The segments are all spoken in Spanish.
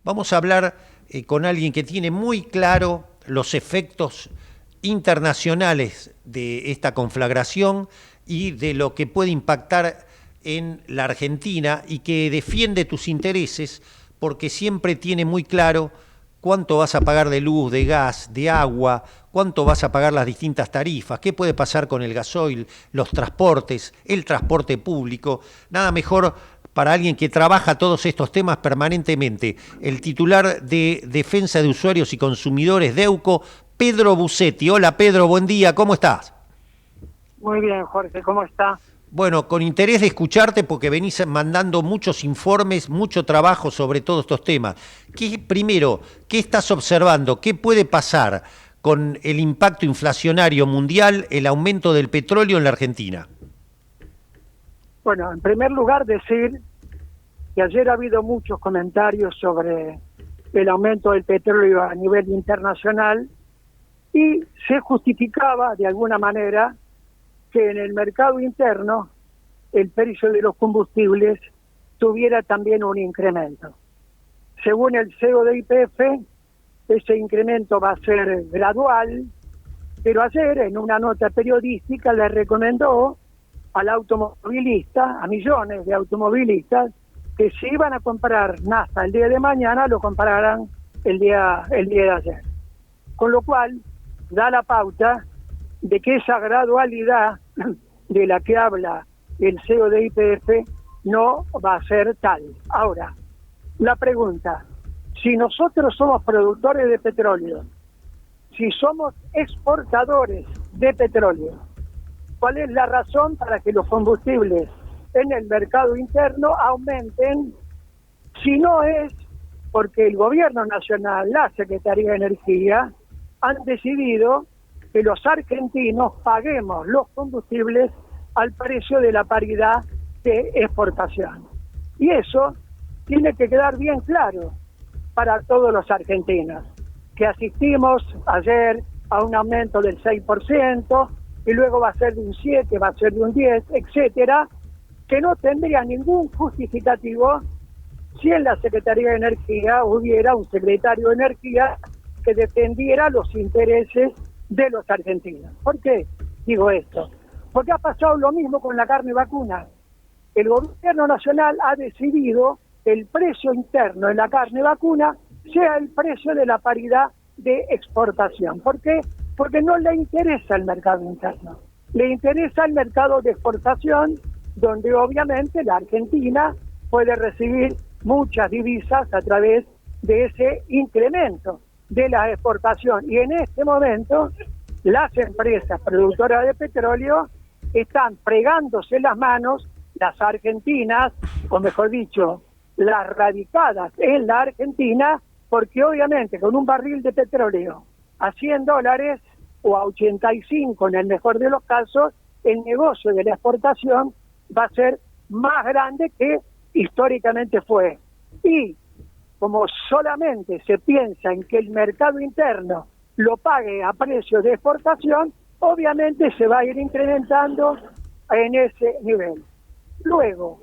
Vamos a hablar con alguien que tiene muy claro los efectos internacionales de esta conflagración y de lo que puede impactar en la Argentina y que defiende tus intereses porque siempre tiene muy claro cuánto vas a pagar de luz, de gas, de agua, cuánto vas a pagar las distintas tarifas, qué puede pasar con el gasoil, los transportes, el transporte público. Nada mejor para alguien que trabaja todos estos temas permanentemente. El titular de Defensa de Usuarios y Consumidores de EUCO, Pedro Busetti. Hola Pedro, buen día, ¿cómo estás? Muy bien, Jorge, ¿cómo está? Bueno, con interés de escucharte porque venís mandando muchos informes, mucho trabajo sobre todos estos temas. Primero, ¿qué estás observando? ¿Qué puede pasar con el impacto inflacionario mundial, el aumento del petróleo en la Argentina? Bueno, en primer lugar decir que ayer ha habido muchos comentarios sobre el aumento del petróleo a nivel internacional y se justificaba de alguna manera que en el mercado interno el precio de los combustibles tuviera también un incremento. Según el CEO de YPF, ese incremento va a ser gradual, pero ayer en una nota periodística le recomendó al automovilista, a millones de automovilistas, que si iban a comprar nafta el día de mañana, lo compraran el día de ayer. Con lo cual, da la pauta de que esa gradualidad de la que habla el CEO de YPF no va a ser tal. Ahora, la pregunta, si nosotros somos productores de petróleo, si somos exportadores de petróleo, ¿cuál es la razón para que los combustibles en el mercado interno aumenten? Si no es porque el gobierno nacional, la Secretaría de Energía, han decidido que los argentinos paguemos los combustibles al precio de la paridad de exportación. Y eso tiene que quedar bien claro para todos los argentinos, que asistimos ayer a un aumento del 6%, y luego va a ser de un 7, va a ser de un 10, etcétera, que no tendría ningún justificativo si en la Secretaría de Energía hubiera un secretario de Energía que defendiera los intereses de los argentinos. ¿Por qué digo esto? Porque ha pasado lo mismo con la carne vacuna. El gobierno nacional ha decidido que el precio interno de la carne vacuna sea el precio de la paridad de exportación. ¿Por qué? Porque no le interesa el mercado interno, le interesa el mercado de exportación, donde obviamente la Argentina puede recibir muchas divisas a través de ese incremento de la exportación. Y en este momento las empresas productoras de petróleo están fregándose las manos, las argentinas, o mejor dicho, las radicadas en la Argentina, porque obviamente con un barril de petróleo a $100 o a 85 en el mejor de los casos, el negocio de la exportación va a ser más grande que históricamente fue. Y como solamente se piensa en que el mercado interno lo pague a precio de exportación, obviamente se va a ir incrementando en ese nivel. Luego,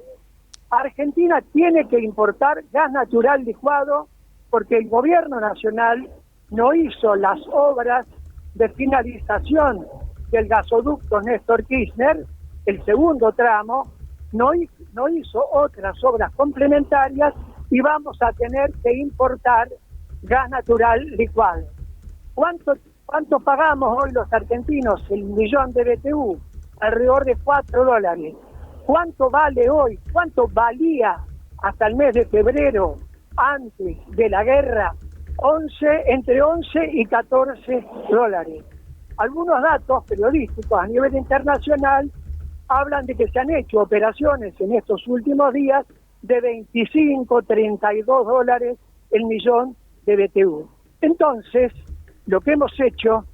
Argentina tiene que importar gas natural licuado porque el gobierno nacional no hizo las obras de finalización del gasoducto Néstor Kirchner, el segundo tramo, no hizo otras obras complementarias y vamos a tener que importar gas natural licuado. ¿Cuánto pagamos hoy los argentinos? El millón de BTU, alrededor de $4. ¿Cuánto vale hoy? ¿Cuánto valía hasta el mes de febrero, antes de la guerra? Entre 11 y $14. Algunos datos periodísticos a nivel internacional hablan de que se han hecho operaciones en estos últimos días de 25, $32 el millón de BTU. Entonces, lo que hemos hecho,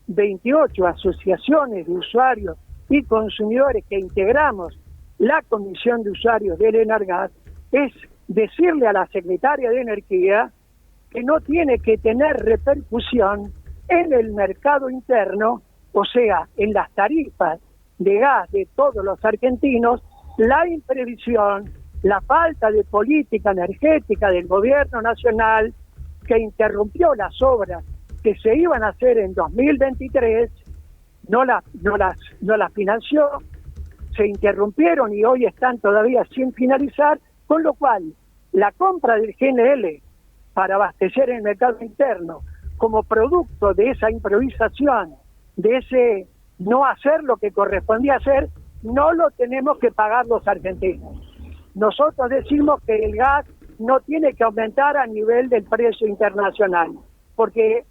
28 asociaciones de usuarios y consumidores que integramos la Comisión de Usuarios del Enargas, es decirle a la Secretaria de Energía que no tiene que tener repercusión en el mercado interno, o sea, en las tarifas de gas de todos los argentinos, la imprevisión la falta de política energética del gobierno nacional, que interrumpió las obras que se iban a hacer en 2023, no las financió, se interrumpieron y hoy están todavía sin finalizar, con lo cual la compra del GNL para abastecer el mercado interno como producto de esa improvisación, de ese no hacer lo que correspondía hacer, no lo tenemos que pagar los argentinos. Nosotros decimos que el gas no tiene que aumentar a nivel del precio internacional, porque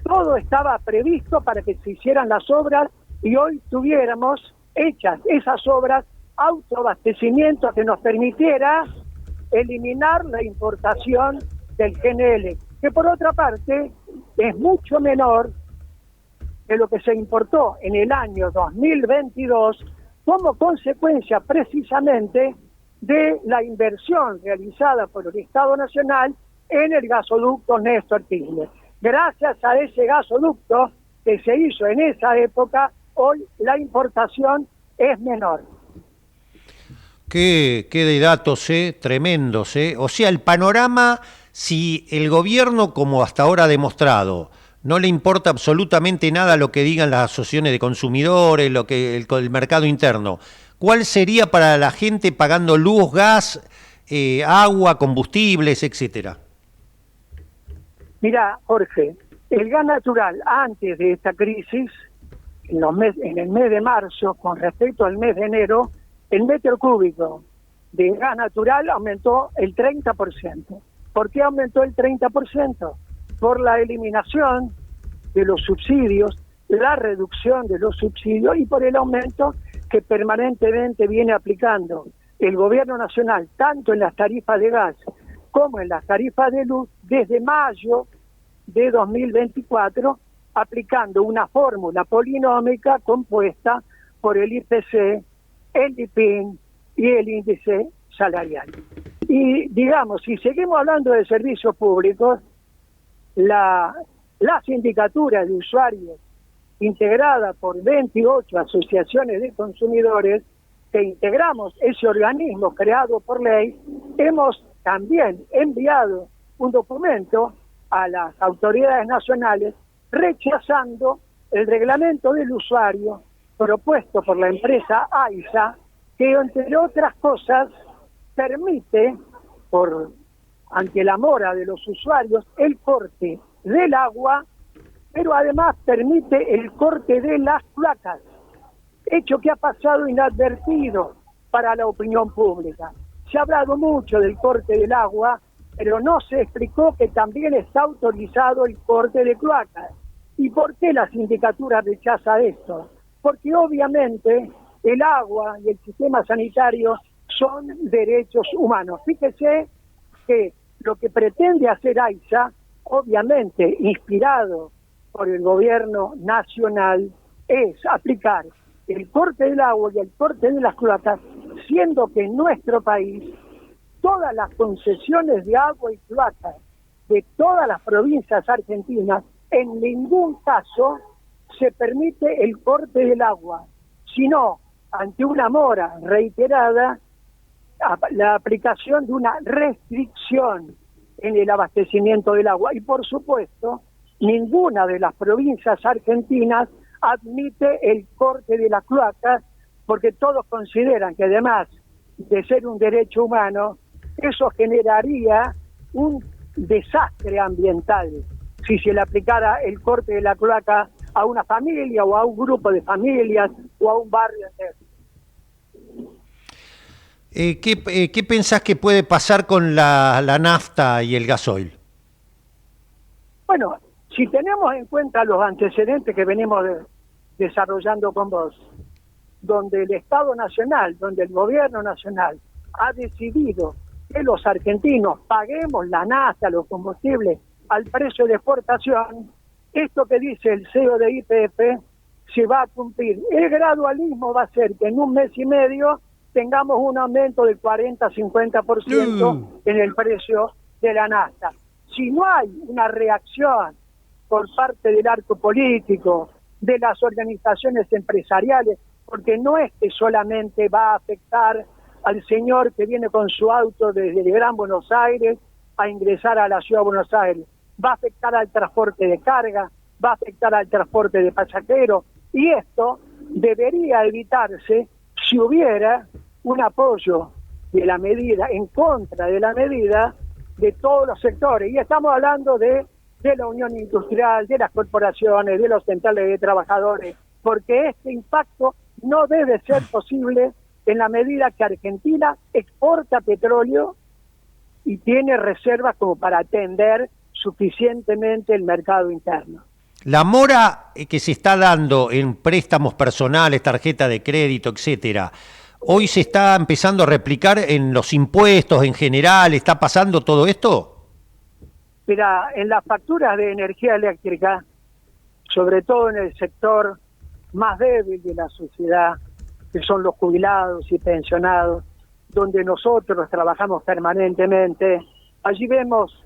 todo estaba previsto para que se hicieran las obras y hoy tuviéramos hechas esas obras, autoabastecimiento que nos permitiera eliminar la importación del GNL, que por otra parte es mucho menor de lo que se importó en el año 2022 como consecuencia precisamente de la inversión realizada por el Estado Nacional en el gasoducto Néstor Kirchner. Gracias a ese gasoducto que se hizo en esa época, hoy la importación es menor. Qué de datos, tremendos. O sea, el panorama, si el gobierno, como hasta ahora ha demostrado, no le importa absolutamente nada lo que digan las asociaciones de consumidores, lo que el mercado interno, ¿cuál sería para la gente pagando luz, gas, agua, combustibles, etcétera? Mira, Jorge, el gas natural antes de esta crisis, en el mes de marzo, con respecto al mes de enero, el metro cúbico de gas natural aumentó el 30%. ¿Por qué aumentó el 30%? Por la eliminación de los subsidios, la reducción de los subsidios y por el aumento que permanentemente viene aplicando el gobierno nacional, tanto en las tarifas de gas como en las tarifas de luz, desde mayo de 2024, aplicando una fórmula polinómica compuesta por el IPC, el IPIN y el índice salarial. Y digamos, si seguimos hablando de servicios públicos, la sindicatura de usuarios, integrada por 28 asociaciones de consumidores, que integramos ese organismo creado por ley, hemos también enviado un documento a las autoridades nacionales rechazando el reglamento del usuario propuesto por la empresa AISA, que entre otras cosas permite, ante la mora de los usuarios, el corte del agua, pero además permite el corte de las cloacas, hecho que ha pasado inadvertido para la opinión pública. Se ha hablado mucho del corte del agua, pero no se explicó que también está autorizado el corte de cloacas. ¿Y por qué la sindicatura rechaza esto? Porque obviamente el agua y el sistema sanitario son derechos humanos. Fíjese que lo que pretende hacer AISA, obviamente inspirado por el gobierno nacional, es aplicar el corte del agua y el corte de las cloacas, siendo que en nuestro país todas las concesiones de agua y cloacas de todas las provincias argentinas, en ningún caso se permite el corte del agua, sino ante una mora reiterada, la aplicación de una restricción en el abastecimiento del agua. Y por supuesto, ninguna de las provincias argentinas admite el corte de las cloacas, porque todos consideran que además de ser un derecho humano, eso generaría un desastre ambiental si se le aplicara el corte de la cloaca a una familia o a un grupo de familias o a un barrio entero. ¿Qué pensás que puede pasar con la nafta y el gasoil? Bueno, si tenemos en cuenta los antecedentes que venimos desarrollando con vos, donde el Estado Nacional, donde el Gobierno Nacional ha decidido que los argentinos paguemos la nafta, los combustibles, al precio de exportación, esto que dice el CEO de YPF se va a cumplir. El gradualismo va a ser que en un mes y medio tengamos un aumento del 40-50% en el precio de la nafta. Si no hay una reacción por parte del arco político, de las organizaciones empresariales, porque no es que solamente va a afectar al señor que viene con su auto desde el Gran Buenos Aires a ingresar a la ciudad de Buenos Aires. Va a afectar al transporte de carga, va a afectar al transporte de pasajeros, y esto debería evitarse si hubiera un apoyo de la medida, en contra de la medida, de todos los sectores. Y estamos hablando de la Unión Industrial, de las corporaciones, de los centrales de trabajadores, porque este impacto no debe ser posible en la medida que Argentina exporta petróleo y tiene reservas como para atender suficientemente el mercado interno. La mora que se está dando en préstamos personales, tarjeta de crédito, etcétera, hoy se está empezando a replicar en los impuestos en general. ¿Está pasando todo esto? Mira, en las facturas de energía eléctrica, sobre todo en el sector más débil de la sociedad, que son los jubilados y pensionados, donde nosotros trabajamos permanentemente, allí vemos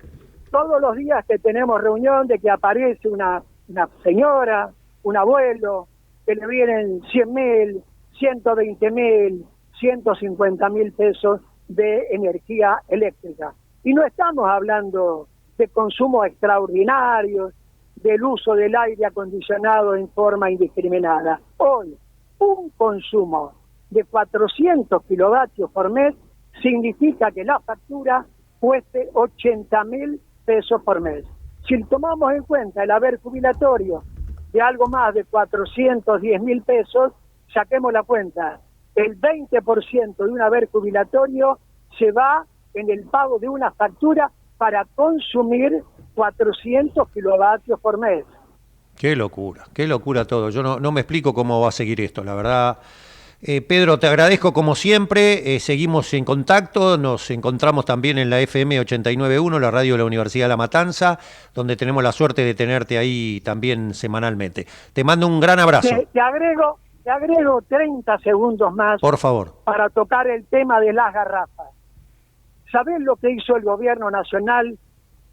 todos los días que tenemos reunión de que aparece una señora, un abuelo, que le vienen 100.000, 120.000, 150.000 pesos de energía eléctrica. Y no estamos hablando de consumo extraordinario, del uso del aire acondicionado en forma indiscriminada. Hoy, un consumo de 400 kilovatios por mes significa que la factura cueste 80.000 pesos por mes. Si tomamos en cuenta el haber jubilatorio de algo más de 410.000 pesos, saquemos la cuenta. El 20% de un haber jubilatorio se va en el pago de una factura para consumir 400 kilovatios por mes. Qué locura todo. Yo no me explico cómo va a seguir esto, la verdad. Pedro, te agradezco como siempre, seguimos en contacto, nos encontramos también en la FM 89.1, la radio de la Universidad de La Matanza, donde tenemos la suerte de tenerte ahí también semanalmente. Te mando un gran abrazo. Te agrego 30 segundos más, por favor, para tocar el tema de las garrafas. ¿Sabés lo que hizo el gobierno nacional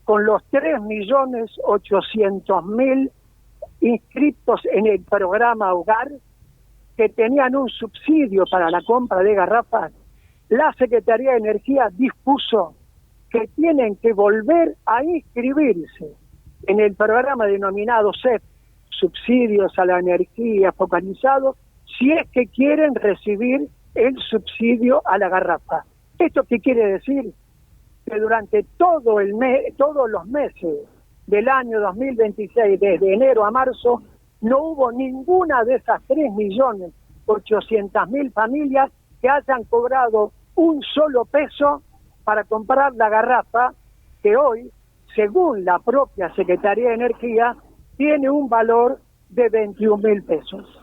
con los 3.800.000 inscritos en el programa Hogar, que tenían un subsidio para la compra de garrafas? La Secretaría de Energía dispuso que tienen que volver a inscribirse en el programa denominado SEP, subsidios a la energía focalizado, si es que quieren recibir el subsidio a la garrafa. ¿Esto qué quiere decir? Que durante todos los meses del año 2026, desde enero a marzo, no hubo ninguna de esas 3.800.000 familias que hayan cobrado un solo peso para comprar la garrafa, que hoy, según la propia Secretaría de Energía, tiene un valor de 21.000 pesos.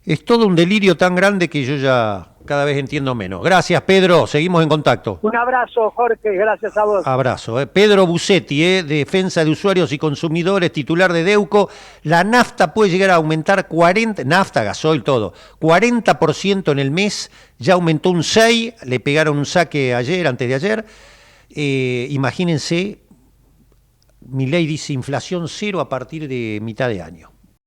Es todo un delirio tan grande que yo ya cada vez entiendo menos. Gracias, Pedro. Seguimos en contacto. Un abrazo, Jorge. Gracias a vos. Abrazo. Pedro Busetti, Defensa de Usuarios y Consumidores, titular de Deuco. La nafta puede llegar a aumentar 40%, nafta, gasoil, todo, 40% en el mes. Ya aumentó un 6%, le pegaron un saque ayer, antes de ayer. Imagínense, Milei dice inflación cero a partir de mitad de año.